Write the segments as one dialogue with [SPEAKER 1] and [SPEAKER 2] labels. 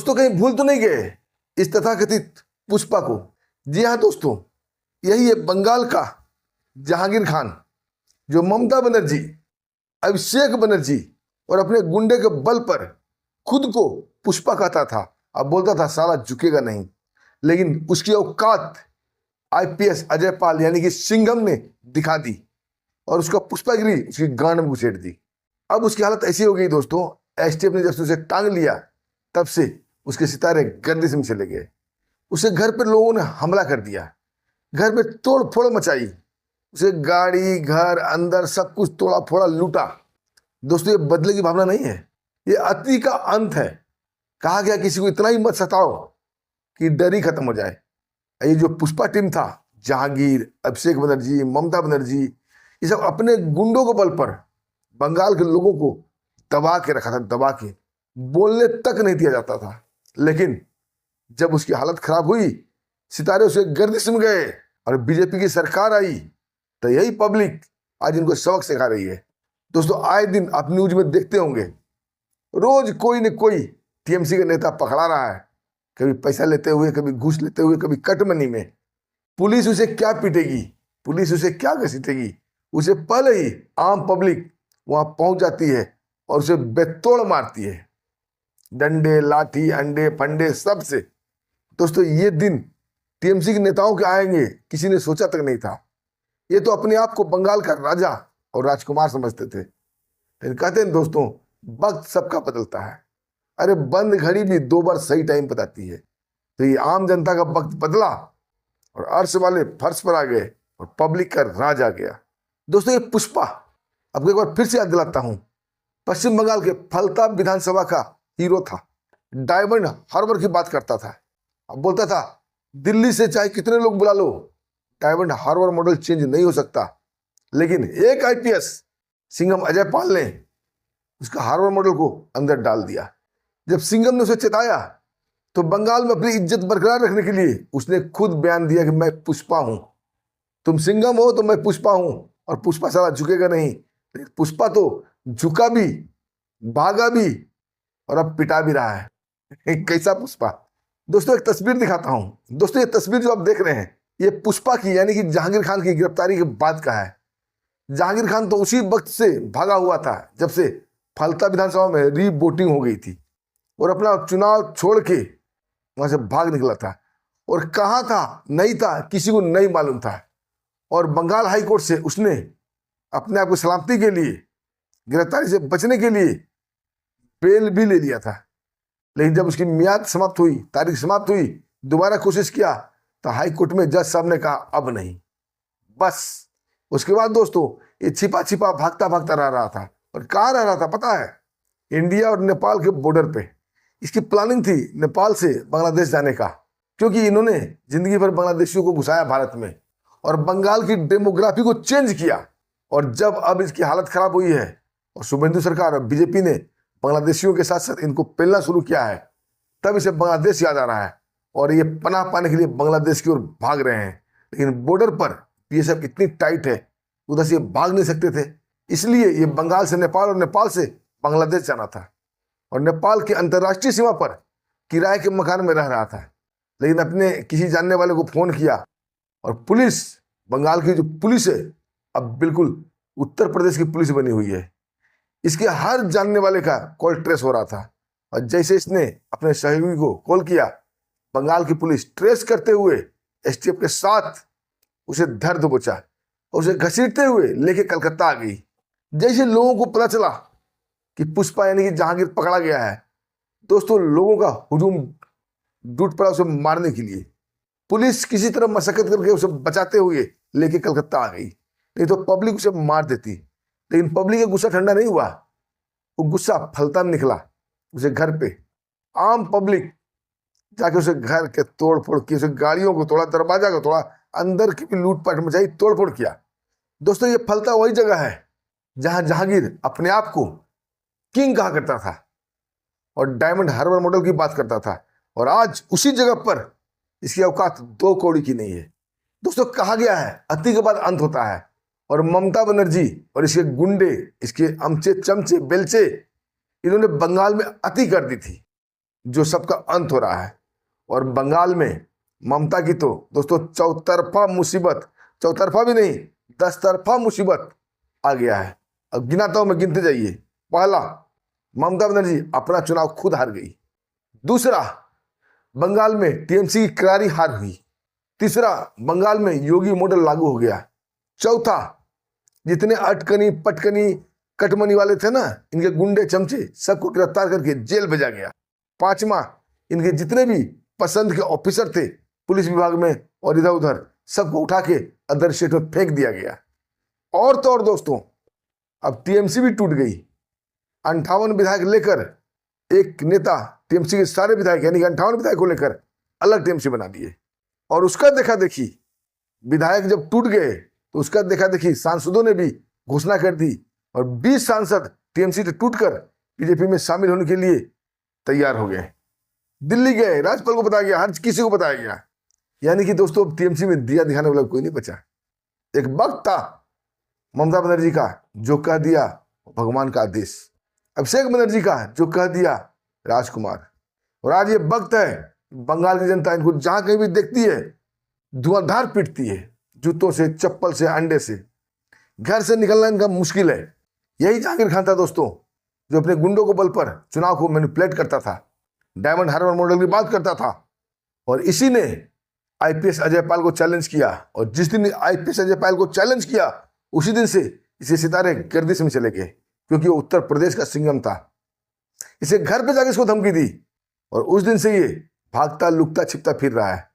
[SPEAKER 1] दोस्तों कहीं भूल तो नहीं गए इस तथाकथित पुष्पा को? जी हाँ दोस्तों, यही है बंगाल का जहांगीर खान, जो ममता बनर्जी, अभिषेक बनर्जी और अपने गुंडे के बल पर खुद को पुष्पा कहता था। अब बोलता था साला झुकेगा नहीं, लेकिन उसकी औकात आईपीएस अजय पाल यानी कि सिंघम ने दिखा दी और उसका पुष्पागिरी उसकी गांड में घुसेड़ दी। अब उसकी हालत ऐसी हो गई दोस्तों, एसटीएफ ने जब से उसे टांग लिया तब से उसके सितारे गर्दिश में चले गए। उसे घर पर लोगों ने हमला कर दिया, घर में तोड़ फोड़ मचाई, उसे गाड़ी घर अंदर सब कुछ तोड़ा फोड़ा लूटा। दोस्तों ये बदले की भावना नहीं है, ये अति का अंत है। कहा गया किसी को इतना ही मत सताओ कि डर ही खत्म हो जाए। ये जो पुष्पा टीम था, जहांगीर, अभिषेक बनर्जी, ममता बनर्जी, ये सब अपने गुंडों के बल पर बंगाल के लोगों को दबा के रखा था, दबा के बोलने तक नहीं दिया जाता था। लेकिन जब उसकी हालत खराब हुई, सितारे उसे गर्दिश में गए और बीजेपी की सरकार आई, तो यही पब्लिक आज इनको सबक सिखा रही है। दोस्तों आए दिन आप न्यूज में देखते होंगे, रोज कोई न कोई टीएमसी का नेता पकड़ा रहा है, कभी पैसा लेते हुए, कभी घूस लेते हुए, कभी कटमनी में। पुलिस उसे क्या पीटेगी, पुलिस उसे क्या घसीटेगी, उसे पहले ही आम पब्लिक वहां पहुंच जाती है और उसे बेतोड़ मारती है, डंडे लाठी अंडे फंडे सब से। दोस्तों ये दिन टीएमसी के नेताओं के आएंगे किसी ने सोचा तक नहीं था। ये तो अपने आप को बंगाल का राजा और राजकुमार समझते थे। लेकिन कहते हैं दोस्तों, वक्त सबका बदलता है। अरे बंद घड़ी भी 2 बार सही टाइम बताती है। तो ये आम जनता का वक्त बदला और अर्श वाले फर्श पर आ गए और पब्लिक का राज आ गया। दोस्तों ये पुष्पा, आपको एक बार फिर से याद दिलाता हूं, पश्चिम बंगाल के फलता विधानसभा का हीरो था। डायमंड हार्बर की बात करता था। अब बोलता था दिल्ली से चाहे कितने लोग बुला लो, डायमंड हार्बर मॉडल चेंज नहीं हो सकता। लेकिन एक आईपीएस सिंघम अजय पाल ने उसका हार्बर मॉडल को अंदर डाल दिया। जब सिंघम ने उसे चेताया तो बंगाल में अपनी इज्जत बरकरार रखने के लिए उसने खुद बयान दिया कि मैं पुष्पा हूं, तुम सिंघम हो तो मैं पुष्पा हूं, और पुष्पा साला झुकेगा नहीं। पुष्पा तो झुका भी, भागा भी और अब पिटा भी रहा है। कैसा पुष्पा? दोस्तों एक तस्वीर दिखाता हूं। दोस्तों ये तस्वीर जो आप देख रहे हैं, ये पुष्पा की यानी कि जहांगीर खान की गिरफ्तारी के बाद का है। जहांगीर खान तो उसी वक्त से भागा हुआ था जब से फलता विधानसभा में री वोटिंग हो गई थी और अपना चुनाव छोड़ के वहां से भाग निकला था। और कहाँ था नहीं था किसी को नहीं मालूम था। और बंगाल हाई कोर्ट से उसने अपने आप को सलामती के लिए, गिरफ्तारी से बचने के लिए बेल भी ले लिया था। लेकिन जब उसकी मियाद समाप्त हुई, तारीख समाप्त हुई, दोबारा कोशिश किया तो हाई कोर्ट में जज साहब ने कहा अब नहीं, बस। उसके बाद दोस्तों ये छिपा छिपा भागता भागता रह रहा था। और कहाँ रह रहा था पता है? इंडिया और नेपाल के बॉर्डर पे। इसकी प्लानिंग थी नेपाल से बांग्लादेश जाने का, क्योंकि इन्होंने जिंदगी भर बांग्लादेशियों को घुसाया भारत में और बंगाल की डेमोग्राफी को चेंज किया। और जब अब इसकी हालत खराब हुई है और शुभेंदु सरकार और बीजेपी ने बांग्लादेशियों के साथ साथ इनको पेलना शुरू किया है, तब इसे बांग्लादेश याद आ रहा है और ये पनाह पाने के लिए बांग्लादेश की ओर भाग रहे हैं। लेकिन बॉर्डर पर बीएसएफ इतनी टाइट है, उधर से भाग नहीं सकते थे, इसलिए ये बंगाल से नेपाल और नेपाल से बांग्लादेश जाना था। और नेपाल की अंतर्राष्ट्रीय सीमा पर किराए के मकान में रह रहा था। लेकिन अपने किसी जानने वाले को फोन किया और पुलिस, बंगाल की जो पुलिस है अब बिल्कुल उत्तर प्रदेश की पुलिस बनी हुई है। इसके हर जानने वाले का कॉल ट्रेस हो रहा था। और जैसे इसने अपने सहयोगी को कॉल किया, बंगाल की पुलिस ट्रेस करते हुए एसटीएफ के साथ उसे धर दबोचा और उसे घसीटते हुए लेके कलकत्ता आ गई। जैसे लोगों को पता चला कि पुष्पा यानी कि जहांगीर पकड़ा गया है, दोस्तों लोगों का हुजूम टूट पड़ा उसे मारने के लिए। पुलिस किसी तरह मशक्कत करके उसे बचाते हुए लेके कलकत्ता आ गई, नहीं तो पब्लिक उसे मार देती। लेकिन पब्लिक का गुस्सा ठंडा नहीं हुआ, वो गुस्सा फलता निकला उसे घर पे। आम पब्लिक जाके उसे घर के तोड़ फोड़ की, उसे गाड़ियों को तोड़ा, दरवाजा को तोड़ा, अंदर की भी लूटपाट मचाई, तोड़ फोड़ किया। दोस्तों ये फलता वही जगह है जहां जहांगीर अपने आप को किंग कहा करता था और डायमंड हार्बर मॉडल की बात करता था। और आज उसी जगह पर इसकी औकात 2 कौड़ी की नहीं है। दोस्तों कहा गया है अति के बाद अंत होता है, और ममता बनर्जी और इसके गुंडे, इसके अमचे चमचे बेलचे, इन्होंने बंगाल में अति कर दी थी। जो सबका अंत हो रहा है। और बंगाल में ममता की तो दोस्तों चौतरफा मुसीबत, चौतरफा भी नहीं 10 तरफा मुसीबत आ गया है। अब गिनाता हूं मैं, गिनते जाइए। पहला, ममता बनर्जी अपना चुनाव खुद हार गई। दूसरा, बंगाल में टीएमसी की करारी हार हुई। तीसरा, बंगाल में योगी मॉडल लागू हो गया। चौथा, जितने अटकनी पटकनी कटमनी वाले थे ना, इनके गुंडे चमचे सबको गिरफ्तार करके जेल भेजा गया। पांचवा, इनके जितने भी पसंद के ऑफिसर थे पुलिस विभाग में और इधर उधर, सबको उठा के अदर स्टेट में फेंक दिया गया। और तो और दोस्तों, अब टीएमसी भी टूट गई। 58 विधायक लेकर एक नेता टीएमसी के सारे विधायक यानी कि 58 विधायक को लेकर अलग टीएमसी बना दिए। और उसका देखा देखी, विधायक जब टूट गए तो उसका देखा देखी सांसदों ने भी घोषणा कर दी और 20 सांसद टीएमसी से टूटकर बीजेपी में शामिल होने के लिए तैयार हो गए। दिल्ली गए, राज्यपाल को बताया गया, हर किसी को बताया गया। यानी कि दोस्तों अब टीएमसी में दिया दिखाने वाला कोई नहीं बचा। एक वक्त था ममता बनर्जी का, जो कह दिया भगवान का आदेश। अभिषेक बनर्जी का, जो कह दिया राजकुमार। और आज ये वक्त है, बंगाल की जनता इनको जहां कहीं भी देखती है धुआंधार पीटती है, जूतों से, चप्पल से, अंडे से। घर से निकलना इनका मुश्किल है। यही जहांगीर खान था दोस्तों, जो अपने गुंडों को बल पर चुनाव को मैनिपुलेट करता था, डायमंड हार्बर मॉडल की बात करता था। और इसी ने आईपीएस अजय पाल को चैलेंज किया। और जिस दिन आईपीएस अजय पाल को चैलेंज किया, उसी दिन से इसे सितारे गर्दिश में चले गए, क्योंकि वो उत्तर प्रदेश का सिंघम था। इसे घर पे जाके इसको धमकी दी और उस दिन से ये भागता लुकता छिपता फिर रहा है।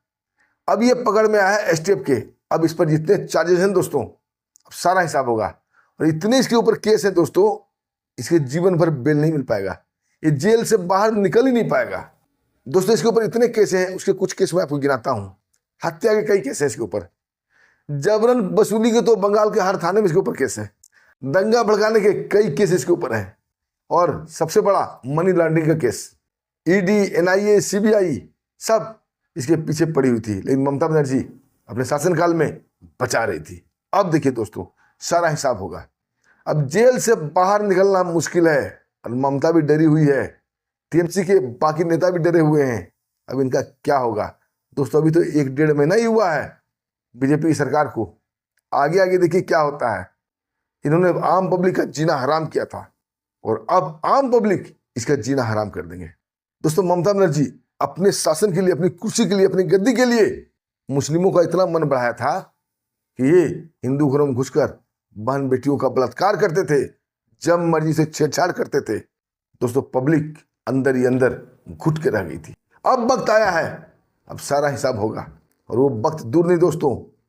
[SPEAKER 1] अब ये पकड़ में आया है एसटीएफ के। अब इस पर जितने चार्जेस हैं दोस्तों, अब सारा हिसाब होगा। और इतने इसके ऊपर केस है दोस्तों, इसके जीवन भर बेल नहीं मिल पाएगा। ये जेल से बाहर निकल ही नहीं पाएगा। दोस्तों इसके ऊपर इतने केस हैं, उसके कुछ केस मैं आपको गिनाता हूं। हत्या के कई केस हैं इसके ऊपर। जबरन वसूली के तो बंगाल के हर थाने में इसके ऊपर केस है। दंगा भड़काने के कई केस इसके ऊपर हैं। और सबसे बड़ा मनी लॉन्ड्रिंग का केस। ईडी, एनआईए, सीबीआई सब इसके पीछे पड़ी हुई थी, लेकिन ममता बनर्जी अपने शासनकाल में बचा रही थी। अब देखिए दोस्तों, सारा हिसाब होगा। अब जेल से बाहर निकलना मुश्किल है और ममता भी डरी हुई है। टीएमसी के बाकी नेता भी डरे हुए हैं। अब इनका क्या होगा दोस्तों? अभी तो 1-1.5 महीना ही हुआ है बीजेपी की सरकार को। आगे आगे देखिए क्या होता है। इन्होंने आम पब्लिक का जीना हराम किया था और अब आम पब्लिक इसका जीना हराम कर देंगे। दोस्तों ममता बनर्जी अपने शासन के लिए, अपनी कुर्सी के लिए, अपनी गद्दी के लिए मुस्लिमों का इतना मन बढ़ाया था कि ये हिंदू घरों में घुसकर बहन बेटियों का बलात्कार करते थे, जब मर्जी से छेड़छाड़ करते थे। दोस्तों पब्लिक अंदर ही अंदर घुट के रह गई थी। अब वक्त आया है, अब सारा हिसाब होगा। और वो वक्त दूर नहीं दोस्तों,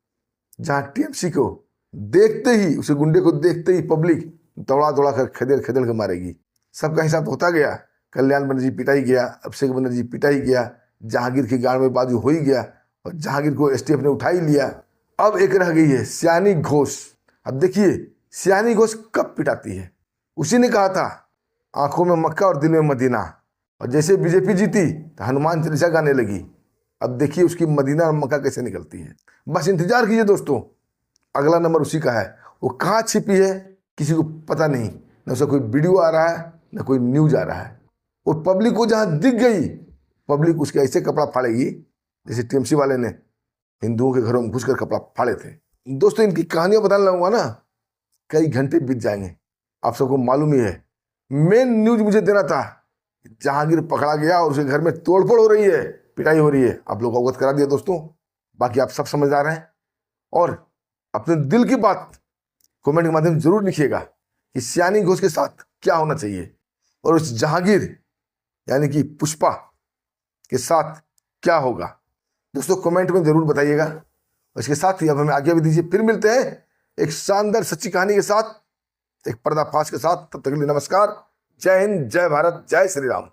[SPEAKER 1] जहां टीएमसी को देखते ही, उसे गुंडे को देखते ही पब्लिक दौड़ा दौड़ा कर खदेड़ खदेड़ कर मारेगी। सबका हिसाब होता गया। कल्याण बनर्जी पिटा ही गया, अभिषेक बनर्जी पिटा ही गया, जहांगीर की गाड़ में बाजू हो ही गया और जहांगीर को एसटीएफ ने उठा ही लिया। अब एक रह गई है सियानी घोष। अब देखिए सियानी घोष कब पिटाती है। उसी ने कहा था आंखों में मक्का और दिल में मदीना, और जैसे बीजेपी जीती तो हनुमान चालीसा गाने लगी। अब देखिए उसकी मदीना और मक्का कैसे निकलती है। बस इंतजार कीजिए दोस्तों, अगला नंबर उसी का है। वो कहाँ छिपी है किसी को पता नहीं, न उसका कोई वीडियो आ रहा है न कोई न्यूज आ रहा है। वो पब्लिक को जहाँ दिख गई, पब्लिक उसके ऐसे कपड़ा फाड़ेगी जैसे टीएमसी वाले ने हिंदुओं के घरों में घुसकर कपड़ा फाड़े थे। दोस्तों इनकी कहानियां बताने लगूंगा ना, कई घंटे बीत जाएंगे। आप सबको मालूम ही है, मेन न्यूज मुझे देना था, जहांगीर पकड़ा गया और उसके घर में तोड़फोड़ हो रही है, पिटाई हो रही है। आप लोग अवगत करा दिया दोस्तों, बाकी आप सब समझदार हैं। और अपने दिल की बात कमेंट के माध्यम से जरूर लिखिएगा कि सियानी घोष के साथ क्या होना चाहिए और उस जहांगीर यानी कि पुष्पा के साथ क्या होगा। दोस्तों कमेंट में जरूर बताइएगा। और इसके साथ ही अब हमें आज्ञा भी दीजिए, फिर मिलते हैं एक शानदार सच्ची कहानी के साथ, एक पर्दाफाश के साथ। तब तक के लिए नमस्कार, जय हिंद, जय भारत, जय श्री राम।